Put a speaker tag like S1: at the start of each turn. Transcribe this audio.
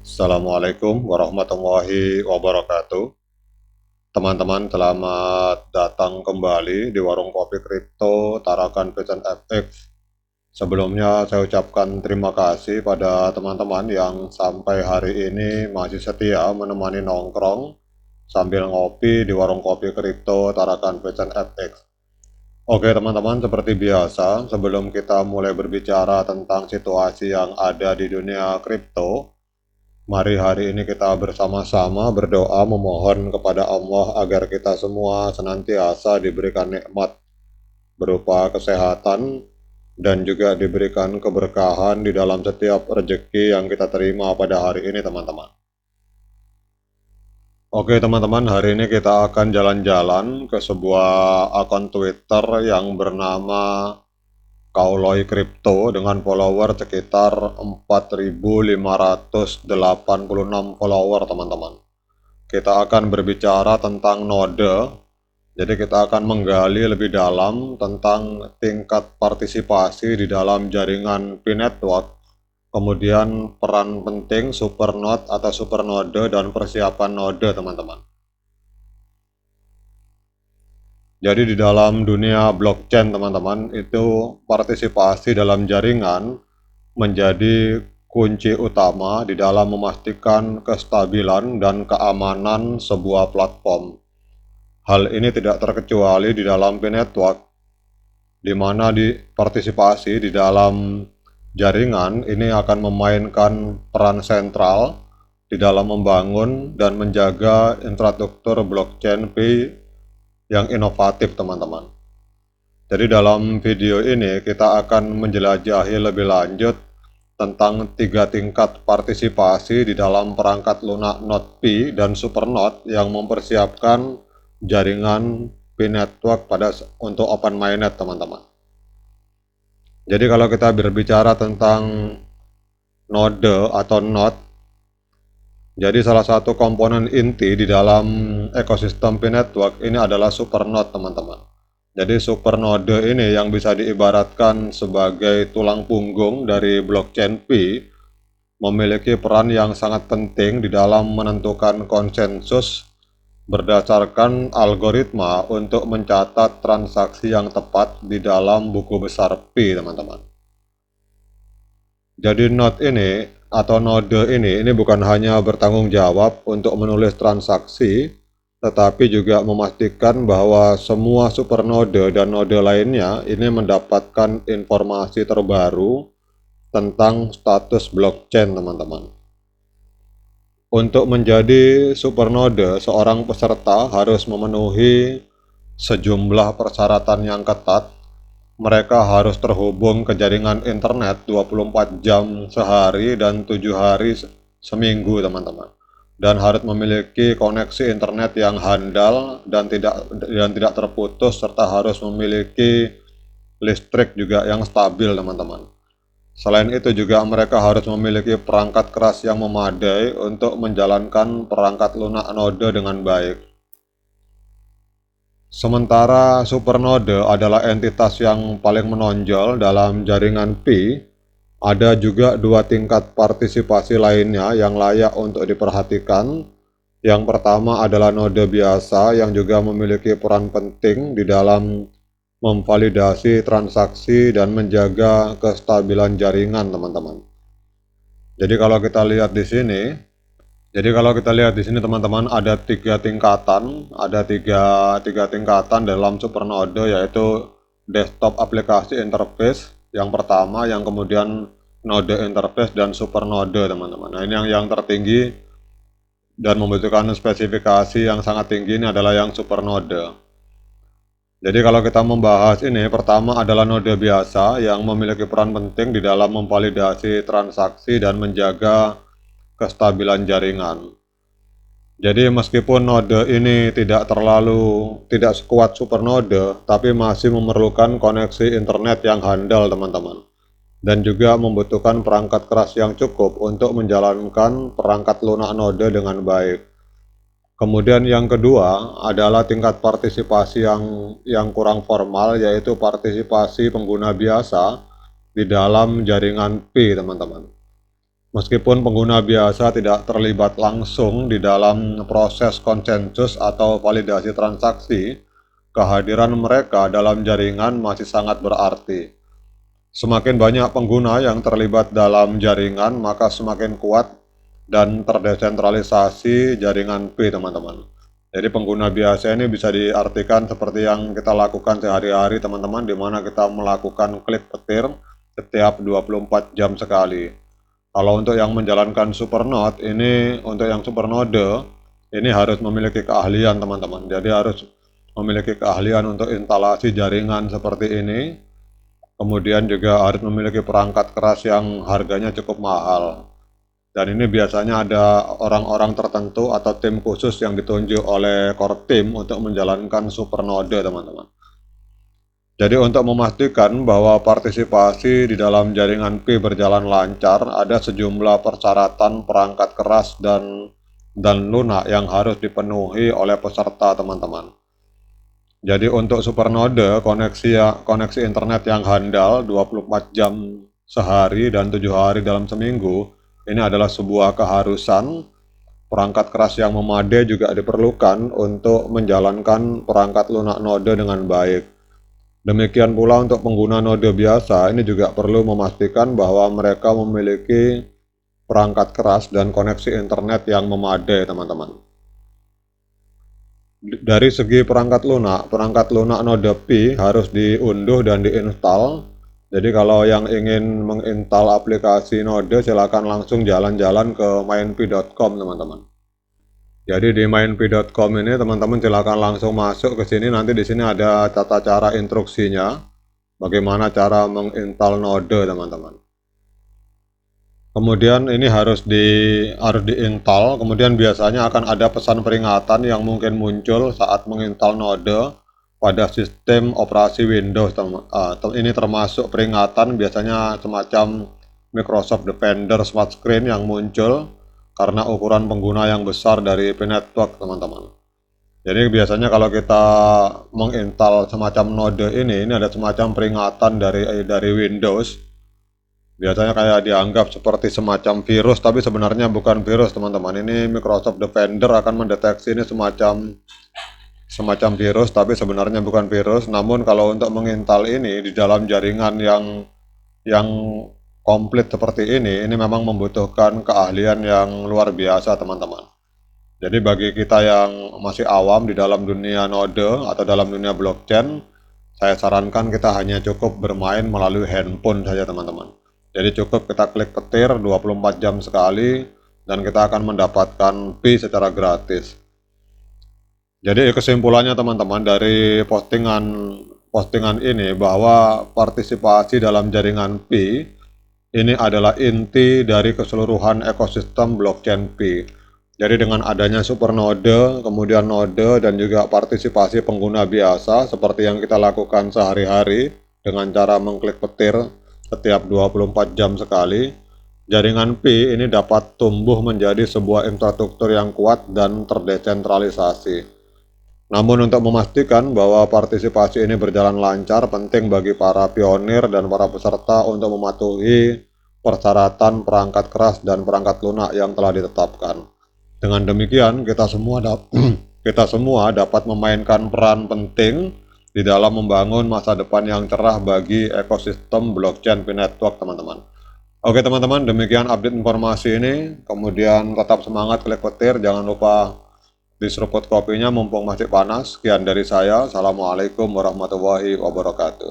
S1: Assalamualaikum warahmatullahi wabarakatuh. Teman-teman, selamat datang kembali di Warung Kopi Kripto Tarakan Pecan FX. Sebelumnya saya ucapkan terima kasih pada teman-teman yang sampai hari ini masih setia menemani nongkrong sambil ngopi di Warung Kopi Kripto Tarakan Pecan FX. Oke teman-teman, seperti biasa, sebelum kita mulai berbicara tentang situasi yang ada di dunia kripto, mari hari ini kita bersama-sama berdoa memohon kepada Allah agar kita semua senantiasa diberikan nikmat berupa kesehatan dan juga diberikan keberkahan di dalam setiap rezeki yang kita terima pada hari ini teman-teman. Oke teman-teman, hari ini kita akan jalan-jalan ke sebuah akun Twitter yang bernama Kauloi Crypto dengan follower sekitar 4.586 follower teman-teman. Kita akan berbicara tentang node, jadi kita akan menggali lebih dalam tentang tingkat partisipasi di dalam jaringan P-Network, kemudian peran penting supernode atau supernode dan persiapan node teman-teman. Jadi di dalam dunia blockchain teman-teman, itu partisipasi dalam jaringan menjadi kunci utama di dalam memastikan kestabilan dan keamanan sebuah platform. Hal ini tidak terkecuali di dalam P-Network, di mana partisipasi di dalam jaringan ini akan memainkan peran sentral di dalam membangun dan menjaga infrastruktur blockchain P yang inovatif teman-teman. Jadi dalam video ini kita akan menjelajahi lebih lanjut tentang 3 tingkat partisipasi di dalam perangkat lunak node P dan supernode yang mempersiapkan jaringan P-Network untuk open mainnet teman-teman. Jadi kalau kita berbicara tentang node atau node, jadi salah satu komponen inti di dalam ekosistem P-Network ini adalah supernode teman-teman. Jadi supernode ini yang bisa diibaratkan sebagai tulang punggung dari blockchain P, memiliki peran yang sangat penting di dalam menentukan konsensus berdasarkan algoritma untuk mencatat transaksi yang tepat di dalam buku besar P teman-teman. Jadi node ini bukan hanya bertanggung jawab untuk menulis transaksi, tetapi juga memastikan bahwa semua supernode dan node lainnya ini mendapatkan informasi terbaru tentang status blockchain teman-teman. Untuk menjadi supernode, seorang peserta harus memenuhi sejumlah persyaratan yang ketat. Mereka harus terhubung ke jaringan internet 24 jam sehari dan 7 hari seminggu teman-teman. Dan harus memiliki koneksi internet yang handal dan tidak terputus, serta harus memiliki listrik juga yang stabil teman-teman. Selain itu juga mereka harus memiliki perangkat keras yang memadai untuk menjalankan perangkat lunak node dengan baik. Sementara supernode adalah entitas yang paling menonjol dalam jaringan P, ada juga 2 tingkat partisipasi lainnya yang layak untuk diperhatikan. Yang pertama adalah node biasa yang juga memiliki peran penting di dalam memvalidasi transaksi dan menjaga kestabilan jaringan teman-teman. Jadi kalau kita lihat di sini, teman-teman, ada 3 tingkatan, dalam supernode, yaitu desktop aplikasi interface yang pertama, yang kemudian node interface dan supernode teman-teman. Nah ini yang tertinggi dan membutuhkan spesifikasi yang sangat tinggi ini adalah yang supernode. Jadi kalau kita membahas ini, pertama adalah node biasa yang memiliki peran penting di dalam memvalidasi transaksi dan menjaga kestabilan jaringan. Jadi meskipun node ini tidak sekuat supernode, tapi masih memerlukan koneksi internet yang handal teman-teman. Dan juga membutuhkan perangkat keras yang cukup untuk menjalankan perangkat lunak node dengan baik. Kemudian yang kedua adalah tingkat partisipasi yang kurang formal, yaitu partisipasi pengguna biasa di dalam jaringan P teman-teman. Meskipun pengguna biasa tidak terlibat langsung di dalam proses konsensus atau validasi transaksi, kehadiran mereka dalam jaringan masih sangat berarti. Semakin banyak pengguna yang terlibat dalam jaringan, maka semakin kuat dan terdesentralisasi jaringan P, teman-teman. Jadi pengguna biasa ini bisa diartikan seperti yang kita lakukan sehari-hari, teman-teman, di mana kita melakukan klik petir setiap 24 jam sekali. Kalau untuk yang menjalankan supernode, ini untuk yang supernode, ini harus memiliki keahlian, teman-teman. Jadi harus memiliki keahlian untuk instalasi jaringan seperti ini. Kemudian juga harus memiliki perangkat keras yang harganya cukup mahal. Dan ini biasanya ada orang-orang tertentu atau tim khusus yang ditunjuk oleh core team untuk menjalankan supernode, teman-teman. Jadi untuk memastikan bahwa partisipasi di dalam jaringan P berjalan lancar, ada sejumlah persyaratan perangkat keras dan lunak yang harus dipenuhi oleh peserta, teman-teman. Jadi untuk supernode, koneksi internet yang handal 24 jam sehari dan 7 hari dalam seminggu, ini adalah sebuah keharusan. Perangkat keras yang memadai juga diperlukan untuk menjalankan perangkat lunak node dengan baik. Demikian pula untuk pengguna node biasa, ini juga perlu memastikan bahwa mereka memiliki perangkat keras dan koneksi internet yang memadai, teman-teman. Dari segi perangkat lunak node Pi harus diunduh dan diinstal. Jadi kalau yang ingin menginstal aplikasi node, silakan langsung jalan-jalan ke mainpi.com, teman-teman. Jadi di mainpi.com ini teman-teman silakan langsung masuk ke sini. Nanti di sini ada tata cara instruksinya, bagaimana cara menginstal node, teman-teman. Kemudian ini harus diinstal. Kemudian biasanya akan ada pesan peringatan yang mungkin muncul saat menginstal node pada sistem operasi Windows. Ini termasuk peringatan biasanya semacam Microsoft Defender Smart Screen yang muncul karena ukuran pengguna yang besar dari IP network, teman-teman. Jadi biasanya kalau kita menginstal semacam node ini ada semacam peringatan dari Windows. Biasanya kayak dianggap seperti semacam virus, tapi sebenarnya bukan virus, teman-teman. Ini Microsoft Defender akan mendeteksi ini semacam virus, tapi sebenarnya bukan virus. Namun kalau untuk menginstal ini di dalam jaringan yang komplit seperti ini memang membutuhkan keahlian yang luar biasa, teman-teman. Jadi bagi kita yang masih awam di dalam dunia node atau dalam dunia blockchain, saya sarankan kita hanya cukup bermain melalui handphone saja, teman-teman. Jadi cukup kita klik petir 24 jam sekali dan kita akan mendapatkan Pi secara gratis. Jadi kesimpulannya, teman-teman, dari postingan ini bahwa partisipasi dalam jaringan Pi ini adalah inti dari keseluruhan ekosistem blockchain Pi. Jadi dengan adanya supernode, kemudian node dan juga partisipasi pengguna biasa seperti yang kita lakukan sehari-hari dengan cara mengklik petir setiap 24 jam sekali, jaringan Pi ini dapat tumbuh menjadi sebuah infrastruktur yang kuat dan terdesentralisasi. Namun untuk memastikan bahwa partisipasi ini berjalan lancar, penting bagi para pionir dan para peserta untuk mematuhi persyaratan perangkat keras dan perangkat lunak yang telah ditetapkan. Dengan demikian, kita semua dapat memainkan peran penting di dalam membangun masa depan yang cerah bagi ekosistem blockchain Pi Network, teman-teman. Oke, teman-teman, demikian update informasi ini. Kemudian tetap semangat klik petir, jangan lupa diseruput kopinya mumpung masih panas. Sekian dari saya. Assalamualaikum warahmatullahi wabarakatuh.